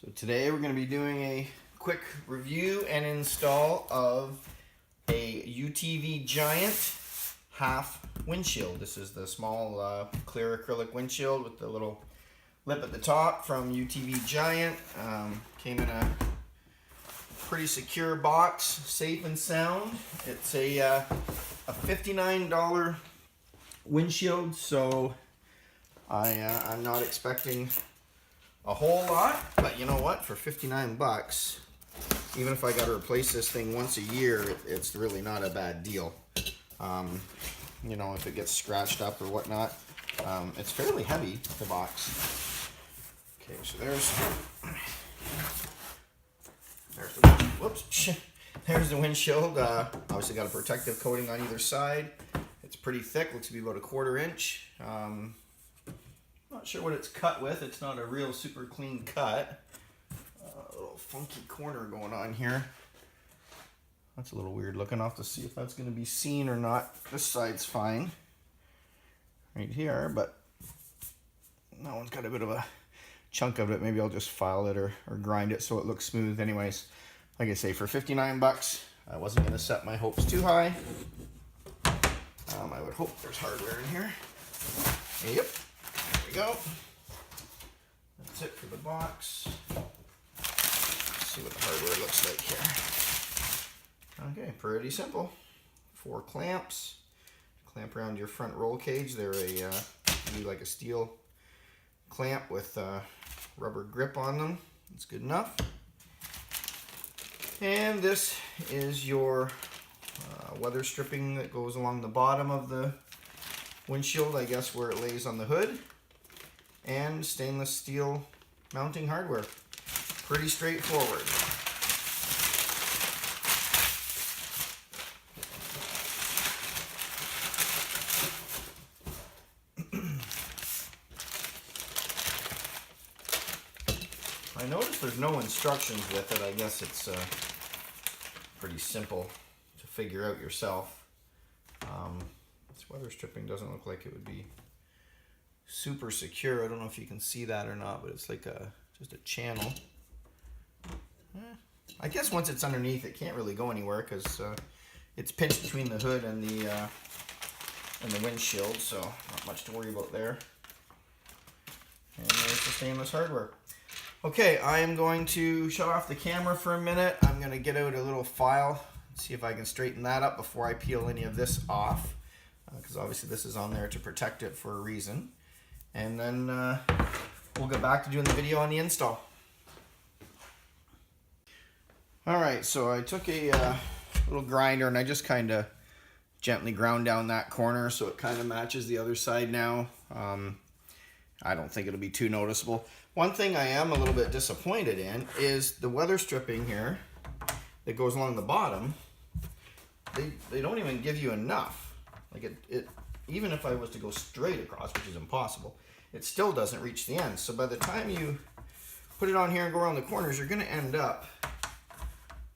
So today we're going to be doing a quick review and install of a UTV Giant Half Windshield. This is the small clear acrylic windshield with the little lip at the top from UTV Giant. Came in a pretty secure box, safe and sound. It's a $59 windshield, so I'm not expecting a whole lot, but you know what, for 59 bucks, even if I got to replace this thing once a year, it's really not a bad deal. You know, if it gets scratched up or whatnot. It's fairly heavy, the box. Okay, so there's the, whoops, there's the windshield. Obviously got a protective coating on either side. It's pretty thick, looks to be about a 1/4 inch. Not sure what it's cut with. It's not a real super clean cut. A little funky corner going on here. That's a little weird looking. I'll have to see if that's going to be seen or not. This side's fine right here, but that one's got a bit of a chunk of it. Maybe I'll just file it or grind it so it looks smooth. Anyways, like I say, for 59 bucks, I wasn't going to set my hopes too high. I would hope there's hardware in here. Yep. There we go. That's it for the box. Let's see what the hardware looks like here. Okay, pretty simple. 4 clamps. Clamp around your front roll cage. They're like a steel clamp with rubber grip on them. That's good enough. And this is your weather stripping that goes along the bottom of the windshield, I guess where it lays on the hood, and stainless steel mounting hardware. Pretty straightforward. I noticed there's no instructions with it. I guess it's pretty simple to figure out yourself. This weather stripping doesn't look like it would be super secure. I don't know if you can see that or not, but it's like just a channel. I guess once it's underneath, it can't really go anywhere because it's pinched between the hood and the windshield, so not much to worry about there. And there's the stainless hardware. Okay, I am going to shut off the camera for a minute. I'm going to get out a little file, see if I can straighten that up before I peel any of this off, because obviously this is on there to protect it for a reason. And then we'll get back to doing the video on the install. Alright, so I took a little grinder and I just kind of gently ground down that corner so it kind of matches the other side now. I don't think it'll be too noticeable. One thing I am a little bit disappointed in is the weather stripping here that goes along the bottom. They don't even give you enough. Like it even if I was to go straight across, which is impossible, it still doesn't reach the end. So by the time you put it on here and go around the corners, you're going to end up,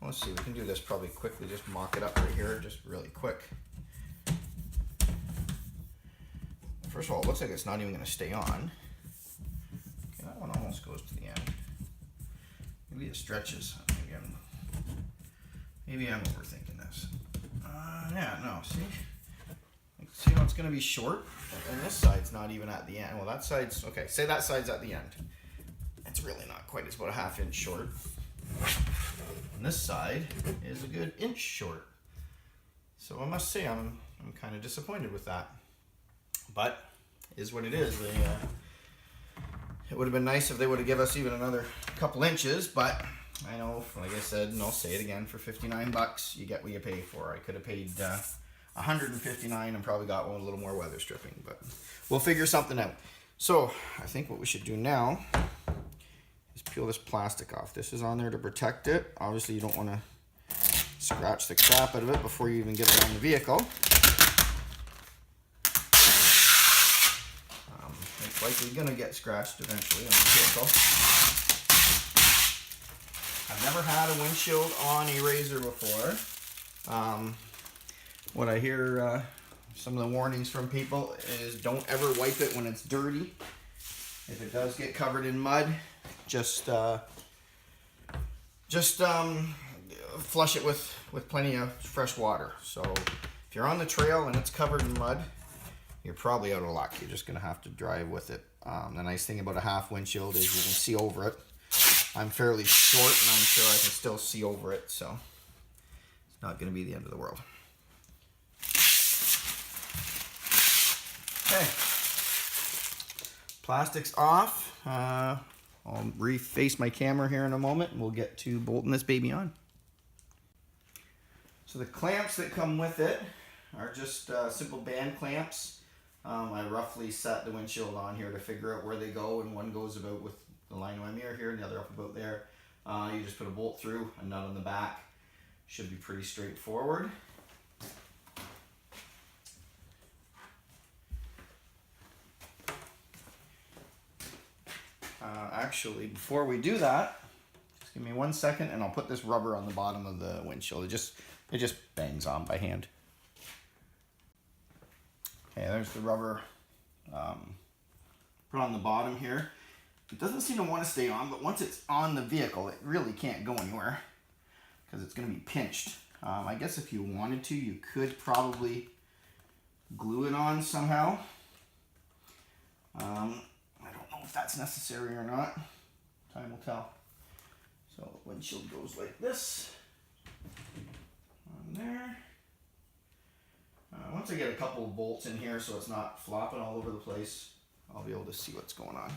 let's see, we can do this probably quickly, just mock it up right here, just really quick. First of all, it looks like it's not even going to stay on. Okay, that one almost goes to the end. Maybe it stretches. Maybe I'm overthinking this. Yeah, no, see how it's going to be short? And this side's not even at the end. Well, that side's, okay, say that side's at the end. It's really not quite, it's about a 1/2 inch short. And this side is a good inch short. So I must say I'm kind of disappointed with that. But it is what it is. It would have been nice if they would have given us even another couple inches, but I know, like I said, and I'll say it again, for 59 bucks, you get what you pay for. I could have paid 159 and probably got one with a little more weather stripping, but we'll figure something out. So I think what we should do now is peel this plastic off. This is on there to protect it. Obviously you don't want to scratch the crap out of it before you even get it on the vehicle. It's likely going to get scratched eventually on the vehicle. I've never had a windshield on a RZR before. What I hear some of the warnings from people is don't ever wipe it when it's dirty. If it does get covered in mud, just just flush it with plenty of fresh water. So if you're on the trail and it's covered in mud, you're probably out of luck. You're just gonna have to drive with it. The nice thing about a half windshield is you can see over it. I'm fairly short and I'm sure I can still see over it, so it's not gonna be the end of the world. Okay, plastic's off. I'll reface my camera here in a moment and we'll get to bolting this baby on. So the clamps that come with it are just simple band clamps. I roughly set the windshield on here to figure out where they go, and one goes about with the line of my mirror here and the other up about there. You just put a bolt through, a nut on the back. Should be pretty straightforward. Actually, before we do that, just give me 1 second and I'll put this rubber on the bottom of the windshield. It just bangs on by hand. Okay, there's the rubber put on the bottom here. It doesn't seem to want to stay on, but once it's on the vehicle, it really can't go anywhere because it's going to be pinched. I guess if you wanted to, you could probably glue it on somehow. I don't know if that's necessary or not. Time will tell. So the windshield goes like this. On there. Once I get a couple of bolts in here so it's not flopping all over the place, I'll be able to see what's going on.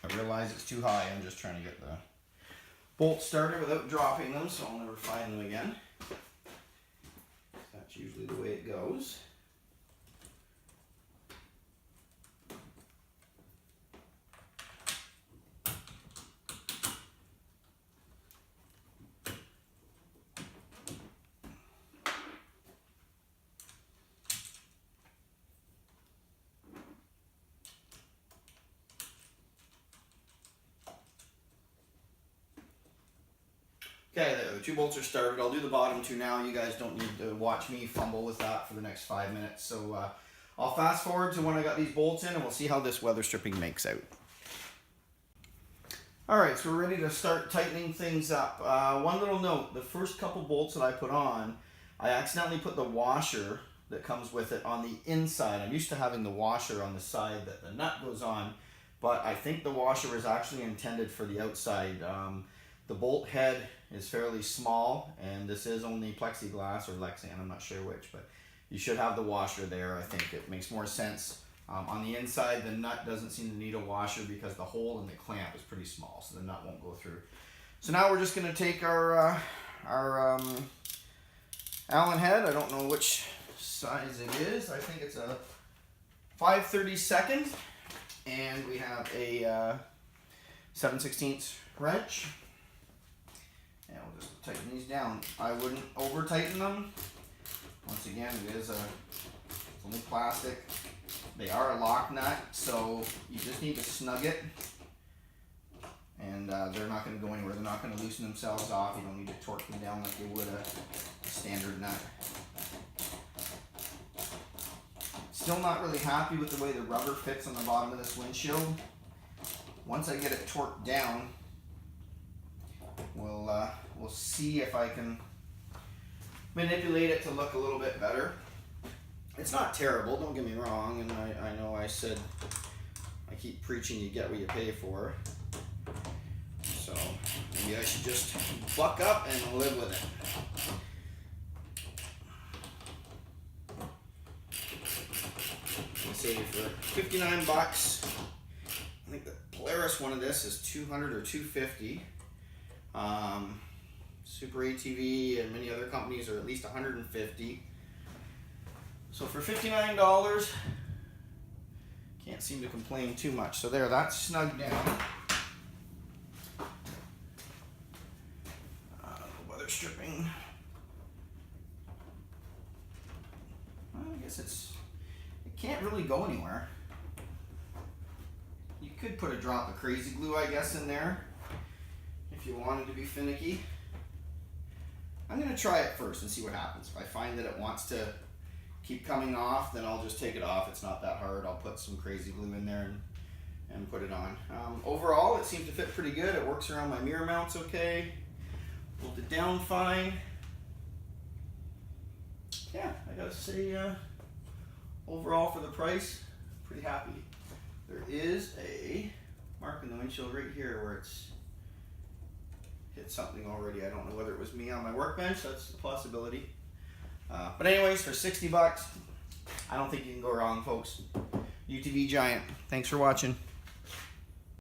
I realize it's too high. I'm just trying to get the bolts started without dropping them, so I'll never find them again. That's usually the way it goes. Okay, the two bolts are started. I'll do the bottom two now. You guys don't need to watch me fumble with that for the next 5 minutes. So I'll fast forward to when I got these bolts in and we'll see how this weather stripping makes out. Alright, so we're ready to start tightening things up. One little note, the first couple bolts that I put on, I accidentally put the washer that comes with it on the inside. I'm used to having the washer on the side that the nut goes on, but I think the washer is actually intended for the outside. The bolt head is fairly small, and this is only plexiglass or Lexan, I'm not sure which, but you should have the washer there. I think it makes more sense. On the inside, the nut doesn't seem to need a washer because the hole in the clamp is pretty small, so the nut won't go through. So now we're just going to take our Allen head. I don't know which size it is. I think it's a 5/32, and we have a 7/16 wrench. And we'll just tighten these down. I wouldn't over tighten them. Once again, it's only plastic. They are a lock nut, so you just need to snug it. And they're not going to go anywhere. They're not going to loosen themselves off. You don't need to torque them down like you would a standard nut. Still not really happy with the way the rubber fits on the bottom of this windshield. Once I get it torqued down, we'll see if I can manipulate it to look a little bit better. It's not terrible, don't get me wrong, and I know I said, I keep preaching you get what you pay for. So maybe I should just buck up and live with it. I'll say for 59 bucks, I think the Polaris one of this is 200 or 250. Super ATV and many other companies are at least $150. So for $59, can't seem to complain too much. So there, that's Snug down. Weatherstripping. Well, I guess it can't really go anywhere. You could put a drop of crazy glue, I guess, in there if you wanted to be finicky. I'm going to try it first and see what happens. If I find that it wants to keep coming off, then I'll just take it off. It's not that hard. I'll put some crazy glue in there and put it on. Overall, it seems to fit pretty good. It works around my mirror mounts okay. Pulled it down fine. Yeah, I gotta say, overall for the price, pretty happy. There is a mark in the windshield right here where it's hit something already. I don't know whether it was me on my workbench. That's a possibility. But anyways, for 60 bucks, I don't think you can go wrong, folks. UTV Giant. Thanks for watching.